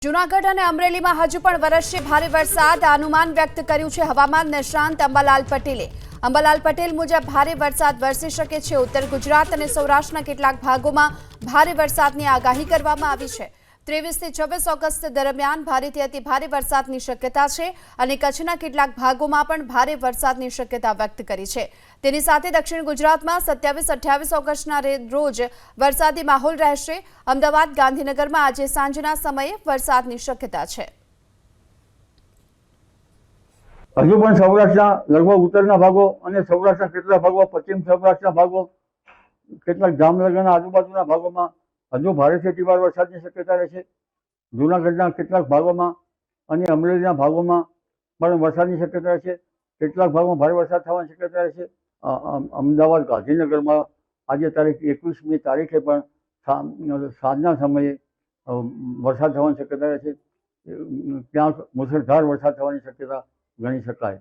જૂનાગઢ અને અમરેલીમાં હજુ પણ વરસશે ભારે વરસાદ અનુમાન વ્યક્ત કર્યું છે હવામાન નિષ્ણાંત અંબાલાલ પટેલે। અંબાલાલ પટેલ મુજબ ભારે વરસાદ વરસી શકે છે। ઉત્તર ગુજરાત અને સૌરાષ્ટ્રના કેટલાક ભાગોમાં ભારે વરસાદની આગાહી કરવામાં આવી છે। 23 થી 26 ઓગસ્ટ દરમિયાન ભારેથી અતિ ભારે વરસાદની શક્યતા છે અને કચ્છના કેટલાક ભાગોમાં પણ ભારે વરસાદની શક્યતા વ્યક્ત કરી છે। તેની સાથે દક્ષિણ ગુજરાતમાં 27-28 ઓગસ્ટના રોજ વરસાદી માહોલ રહેશે। અમદાવાદ ગાંધીનગરમાં આજે સાંજના સમયે વરસાદની શક્યતા છે। હજુ પણ સૌરાષ્ટ્રના લગભગ ઉત્તરના ભાગો અને સૌરાષ્ટ્રના કેટલાક ભાગો, પશ્ચિમ સૌરાષ્ટ્રના ભાગો, કેટલાક જામનગરના આજુબાજુના ભાગોમાં હજુ ભારેથી અતિભારે વરસાદની શક્યતા રહેશે। જૂનાગઢના કેટલાક ભાગોમાં અને અમરેલીના ભાગોમાં પણ વરસાદની શક્યતા રહેશે। કેટલાક ભાગોમાં ભારે વરસાદ થવાની શક્યતા રહેશે। અમદાવાદ ગાંધીનગરમાં આજે તારીખ 21મી તારીખે પણ સાંજના સમયે વરસાદ થવાની શક્યતા રહેશે। ત્યાં મુશળધાર વરસાદ થવાની શક્યતા ગણી શકાય।